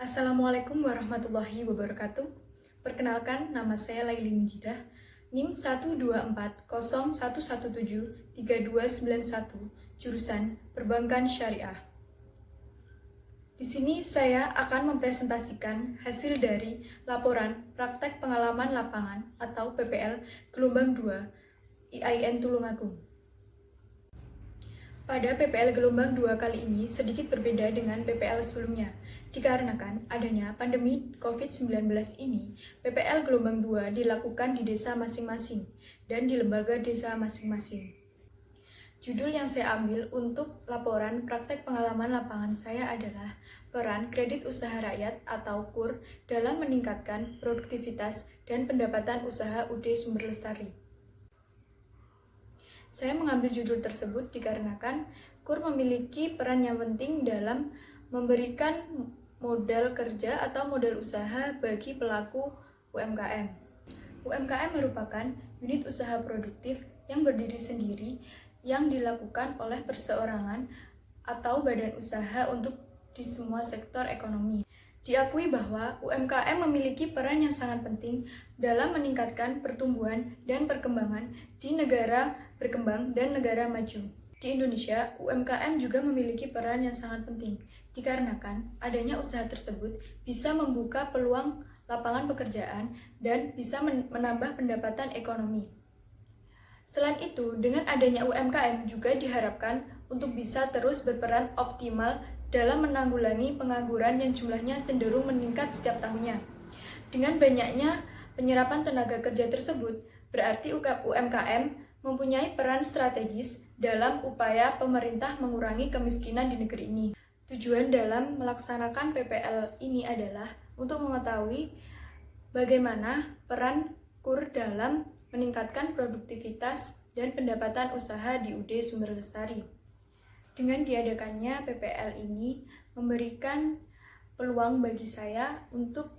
Assalamualaikum warahmatullahi wabarakatuh. Perkenalkan, nama saya Laili Mujidah, NIM 12401173291, jurusan Perbankan Syariah. Di sini saya akan mempresentasikan hasil dari laporan Praktek Pengalaman Lapangan atau PPL Gelombang 2 IAIN Tulungagung. Pada PPL Gelombang 2 kali ini sedikit berbeda dengan PPL sebelumnya. Dikarenakan adanya pandemi COVID-19 ini, PPL Gelombang 2 dilakukan di desa masing-masing dan di lembaga desa masing-masing. Judul yang saya ambil untuk laporan praktek pengalaman lapangan saya adalah peran kredit usaha rakyat atau KUR dalam meningkatkan produktivitas dan pendapatan usaha UD Sumber Lestari. Saya mengambil judul tersebut dikarenakan KUR memiliki peran yang penting dalam memberikan modal kerja atau modal usaha bagi pelaku UMKM. UMKM merupakan unit usaha produktif yang berdiri sendiri yang dilakukan oleh perseorangan atau badan usaha untuk di semua sektor ekonomi. Diakui bahwa UMKM memiliki peran yang sangat penting dalam meningkatkan pertumbuhan dan perkembangan di negara berkembang dan negara maju. Di Indonesia, UMKM juga memiliki peran yang sangat penting, dikarenakan adanya usaha tersebut bisa membuka peluang lapangan pekerjaan dan bisa menambah pendapatan ekonomi. Selain itu, dengan adanya UMKM juga diharapkan untuk bisa terus berperan optimal dalam menanggulangi pengangguran yang jumlahnya cenderung meningkat setiap tahunnya. Dengan banyaknya penyerapan tenaga kerja tersebut, berarti UMKM mempunyai peran strategis dalam upaya pemerintah mengurangi kemiskinan di negeri ini. Tujuan dalam melaksanakan PPL ini adalah untuk mengetahui bagaimana peran KUR dalam meningkatkan produktivitas dan pendapatan usaha di UD Sumber Lestari. Dengan diadakannya PPL ini memberikan peluang bagi saya untuk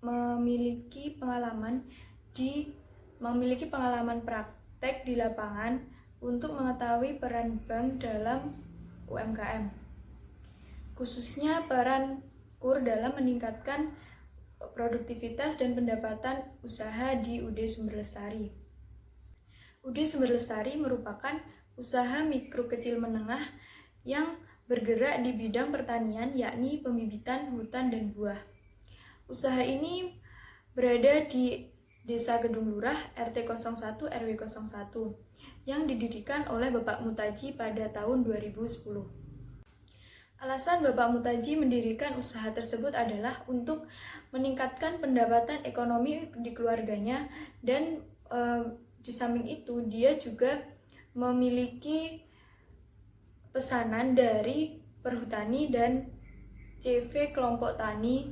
memiliki pengalaman praktek di lapangan untuk mengetahui peran bank dalam UMKM. Khususnya peran KUR dalam meningkatkan produktivitas dan pendapatan usaha di UD Sumber Lestari. UD Sumber Lestari merupakan usaha mikro kecil menengah yang bergerak di bidang pertanian, yakni pembibitan hutan dan buah. Usaha ini berada di Desa Gedung Lurah, RT 01 RW 01, yang didirikan oleh Bapak Mutaji pada tahun 2010. Alasan Bapak Mutaji mendirikan usaha tersebut adalah untuk meningkatkan pendapatan ekonomi di keluarganya dan di samping itu dia juga memiliki pesanan dari Perhutani dan CV Kelompok Tani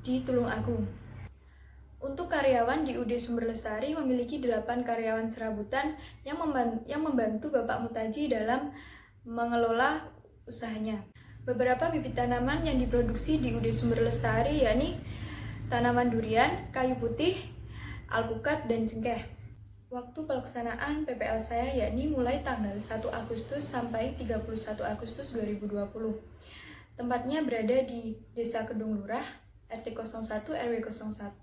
di Tulungagung. Untuk karyawan di UD Sumber Lestari memiliki 8 karyawan serabutan yang membantu Bapak Mutaji dalam mengelola usahanya. Beberapa bibit tanaman yang diproduksi di UD Sumber Lestari yakni tanaman durian, kayu putih, alpukat, dan cengkeh. Waktu pelaksanaan PPL saya yakni mulai tanggal 1 Agustus sampai 31 Agustus 2020. Tempatnya berada di Desa Gedung Lurah, RT 01 RW 01,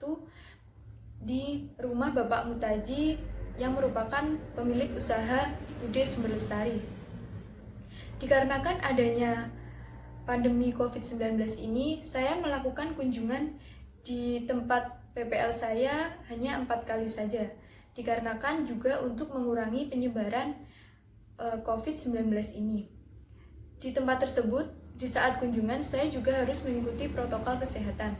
di rumah Bapak Mutaji yang merupakan pemilik usaha UD Sumber Lestari. Dikarenakan adanya pandemi COVID-19 ini, saya melakukan kunjungan di tempat PPL saya hanya 4 kali saja. Dikarenakan juga untuk mengurangi penyebaran COVID-19 ini. Di tempat tersebut, di saat kunjungan, saya juga harus mengikuti protokol kesehatan.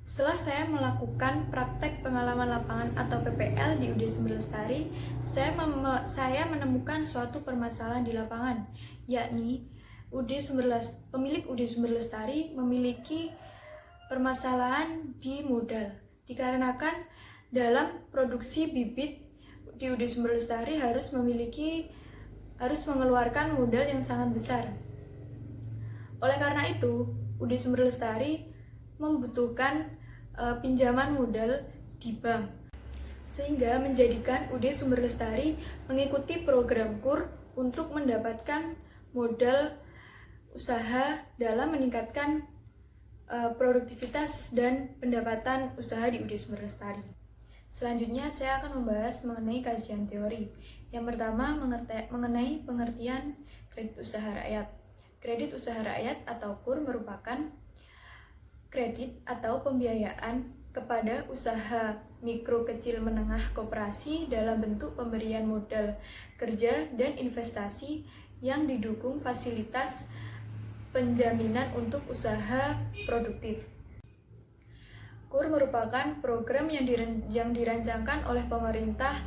Setelah saya melakukan praktek pengalaman lapangan atau PPL di UD Sumber Lestari, saya menemukan suatu permasalahan di lapangan, yakni pemilik UD Sumber Lestari memiliki permasalahan di modal. Dikarenakan dalam produksi bibit di UD Sumber Lestari harus mengeluarkan modal yang sangat besar. Oleh karena itu, UD Sumber Lestari membutuhkan pinjaman modal di bank, sehingga menjadikan UD Sumber Lestari mengikuti program KUR untuk mendapatkan modal usaha dalam meningkatkan produktivitas dan pendapatan usaha di UD Sumber Lestari. Selanjutnya saya akan membahas mengenai kajian teori. Yang pertama mengenai pengertian kredit usaha rakyat. Kredit usaha rakyat atau KUR merupakan kredit atau pembiayaan kepada usaha mikro kecil menengah koperasi dalam bentuk pemberian modal kerja dan investasi yang didukung fasilitas penjaminan untuk usaha produktif. KUR merupakan program yang dirancangkan oleh pemerintah,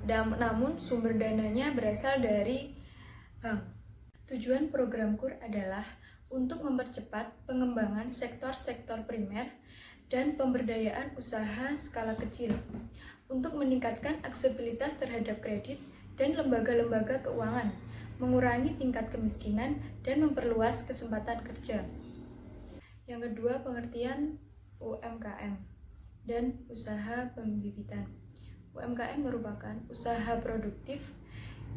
namun sumber dananya berasal dari bank. Tujuan program KUR adalah untuk mempercepat pengembangan sektor-sektor primer dan pemberdayaan usaha skala kecil, untuk meningkatkan aksesibilitas terhadap kredit dan lembaga-lembaga keuangan, mengurangi tingkat kemiskinan, dan memperluas kesempatan kerja. Yang kedua, pengertian UMKM dan usaha pembibitan. UMKM merupakan usaha produktif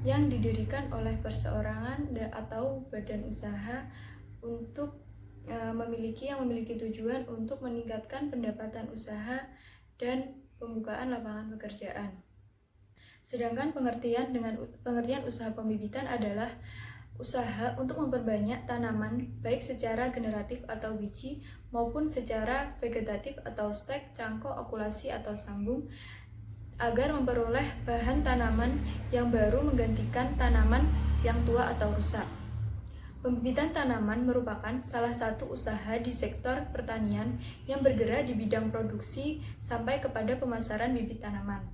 yang didirikan oleh perseorangan atau badan usaha untuk memiliki tujuan untuk meningkatkan pendapatan usaha dan pembukaan lapangan pekerjaan. Sedangkan pengertian usaha pembibitan adalah usaha untuk memperbanyak tanaman baik secara generatif atau biji maupun secara vegetatif atau stek, cangkok, okulasi atau sambung agar memperoleh bahan tanaman yang baru menggantikan tanaman yang tua atau rusak. Pembibitan tanaman merupakan salah satu usaha di sektor pertanian yang bergerak di bidang produksi sampai kepada pemasaran bibit tanaman.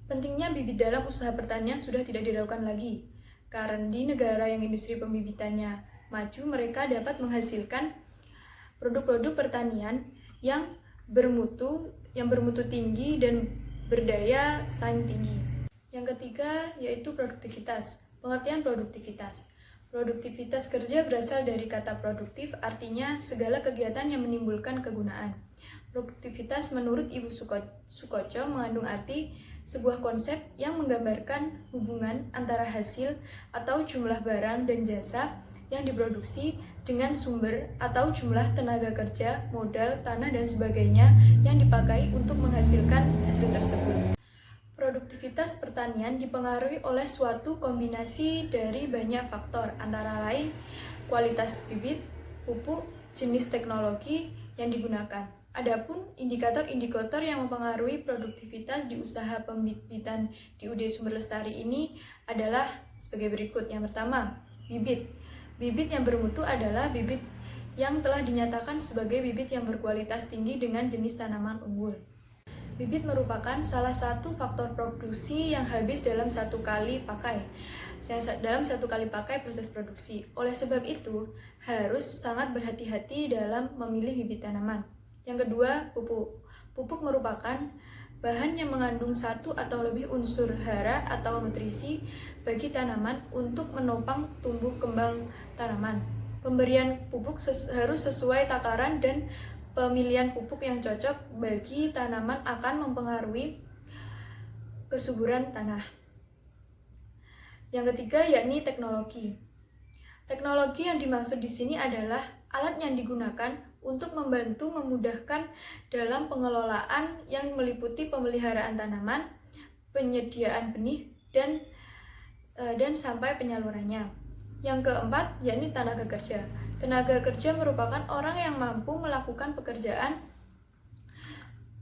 Pentingnya bibit dalam usaha pertanian sudah tidak diragukan lagi, karena di negara yang industri pembibitannya maju, mereka dapat menghasilkan produk-produk pertanian yang bermutu tinggi dan berdaya saing tinggi. Yang ketiga yaitu produktivitas. Pengertian produktivitas. Produktivitas kerja berasal dari kata produktif, artinya segala kegiatan yang menimbulkan kegunaan. Produktivitas menurut Ibu Sukoco mengandung arti sebuah konsep yang menggambarkan hubungan antara hasil atau jumlah barang dan jasa yang diproduksi dengan sumber atau jumlah tenaga kerja, modal, tanah, dan sebagainya yang dipakai untuk menghasilkan hasil tersebut. Produktivitas pertanian dipengaruhi oleh suatu kombinasi dari banyak faktor, antara lain kualitas bibit, pupuk, jenis teknologi yang digunakan. Adapun indikator-indikator yang mempengaruhi produktivitas di usaha pembibitan di UD Sumber Lestari ini adalah sebagai berikut. Yang pertama, bibit. Bibit yang bermutu adalah bibit yang telah dinyatakan sebagai bibit yang berkualitas tinggi dengan jenis tanaman unggul. Bibit merupakan salah satu faktor produksi yang habis dalam satu kali pakai proses produksi. Oleh sebab itu, harus sangat berhati-hati dalam memilih bibit tanaman. Yang kedua, pupuk. Pupuk merupakan bahan yang mengandung satu atau lebih unsur hara atau nutrisi bagi tanaman untuk menopang tumbuh kembang tanaman. Pemberian pupuk harus sesuai takaran dan pemilihan pupuk yang cocok bagi tanaman akan mempengaruhi kesuburan tanah. Yang ketiga yakni teknologi. Teknologi yang dimaksud di sini adalah alat yang digunakan untuk membantu memudahkan dalam pengelolaan yang meliputi pemeliharaan tanaman, penyediaan benih, dan sampai penyalurannya. Yang keempat, yakni tenaga kerja. Tenaga kerja merupakan orang yang mampu melakukan pekerjaan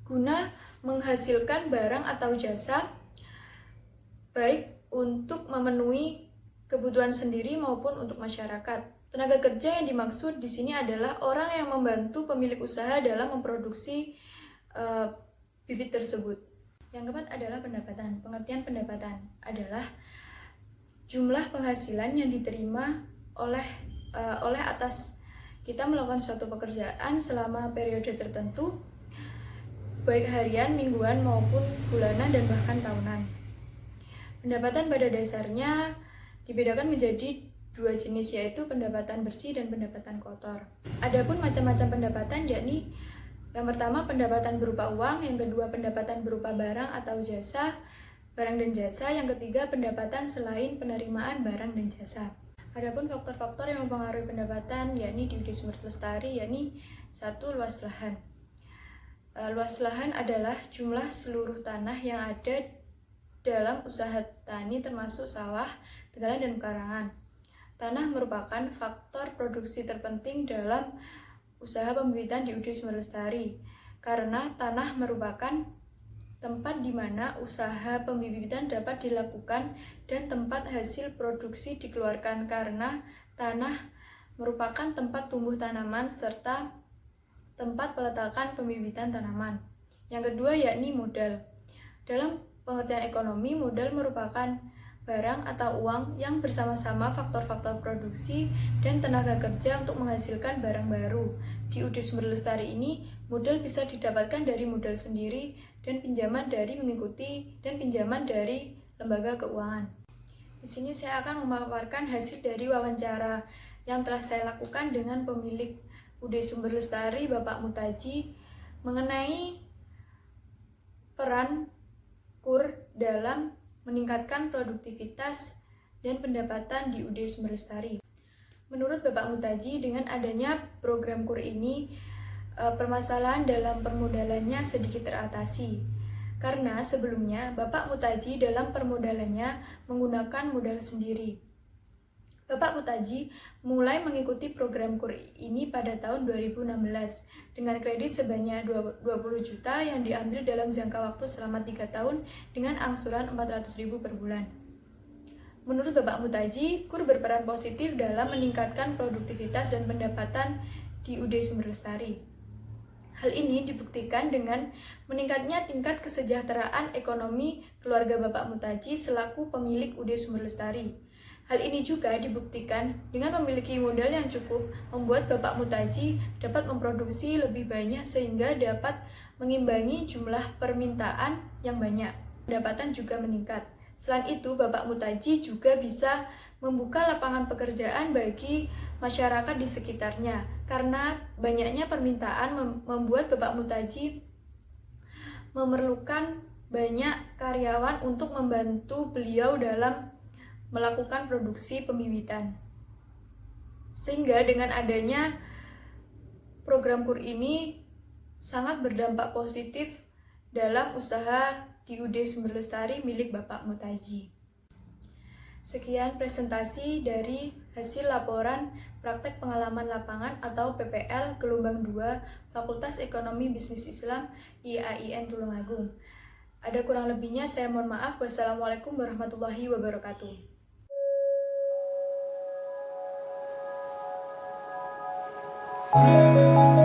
guna menghasilkan barang atau jasa, baik untuk memenuhi kebutuhan sendiri maupun untuk masyarakat. Tenaga kerja yang dimaksud di sini adalah orang yang membantu pemilik usaha dalam memproduksi bibit tersebut. Yang keempat adalah pendapatan. Pengertian pendapatan adalah jumlah penghasilan yang diterima oleh atas kita melakukan suatu pekerjaan selama periode tertentu, baik harian, mingguan, maupun bulanan, dan bahkan tahunan. Pendapatan pada dasarnya dibedakan menjadi dua jenis, yaitu pendapatan bersih dan pendapatan kotor. Adapun macam-macam pendapatan yakni yang pertama pendapatan berupa uang, yang kedua pendapatan berupa barang atau jasa, barang dan jasa, yang ketiga pendapatan selain penerimaan barang dan jasa. Adapun faktor-faktor yang mempengaruhi pendapatan yakni di UD Sumber Lestari yakni 1. Luas lahan. Luas lahan adalah jumlah seluruh tanah yang ada dalam usaha tani termasuk sawah, tegalan, dan pekarangan. Tanah merupakan faktor produksi terpenting dalam usaha pembibitan di UD Sumber Lestari karena tanah merupakan tempat di mana usaha pembibitan dapat dilakukan dan tempat hasil produksi dikeluarkan karena tanah merupakan tempat tumbuh tanaman serta tempat peletakan pembibitan tanaman. Yang kedua yakni modal. Dalam pengertian ekonomi, modal merupakan barang atau uang yang bersama-sama faktor-faktor produksi dan tenaga kerja untuk menghasilkan barang baru. Di UD Sumber Lestari ini, modal bisa didapatkan dari modal sendiri dan pinjaman dari lembaga keuangan. Di sini saya akan memaparkan hasil dari wawancara yang telah saya lakukan dengan pemilik UD Sumber Lestari, Bapak Mutaji, mengenai peran KUR dalam meningkatkan produktivitas dan pendapatan di UD Sumber Lestari. Menurut Bapak Mutaji, dengan adanya program KUR ini, permasalahan dalam permodalannya sedikit teratasi. Karena sebelumnya Bapak Mutaji dalam permodalannya menggunakan modal sendiri. Bapak Mutaji mulai mengikuti program KUR ini pada tahun 2016 dengan kredit sebanyak 20 juta yang diambil dalam jangka waktu selama 3 tahun dengan angsuran 400.000 per bulan. Menurut Bapak Mutaji, KUR berperan positif dalam meningkatkan produktivitas dan pendapatan di UD Sumber Lestari. Hal ini dibuktikan dengan meningkatnya tingkat kesejahteraan ekonomi keluarga Bapak Mutaji selaku pemilik UD Sumber Lestari. Hal ini juga dibuktikan dengan memiliki modal yang cukup membuat Bapak Mutaji dapat memproduksi lebih banyak sehingga dapat mengimbangi jumlah permintaan yang banyak. Pendapatan juga meningkat. Selain itu, Bapak Mutaji juga bisa membuka lapangan pekerjaan bagi masyarakat di sekitarnya karena banyaknya permintaan membuat Bapak Mutaji memerlukan banyak karyawan untuk membantu beliau dalam melakukan produksi pembibitan. Sehingga dengan adanya program KUR ini sangat berdampak positif dalam usaha di UD Sumber Lestari milik Bapak Mutaji. Sekian presentasi dari hasil laporan praktek pengalaman lapangan atau PPL gelombang 2 Fakultas Ekonomi Bisnis Islam IAIN Tulungagung. Ada kurang lebihnya saya mohon maaf. Wassalamualaikum warahmatullahi wabarakatuh. Thank you.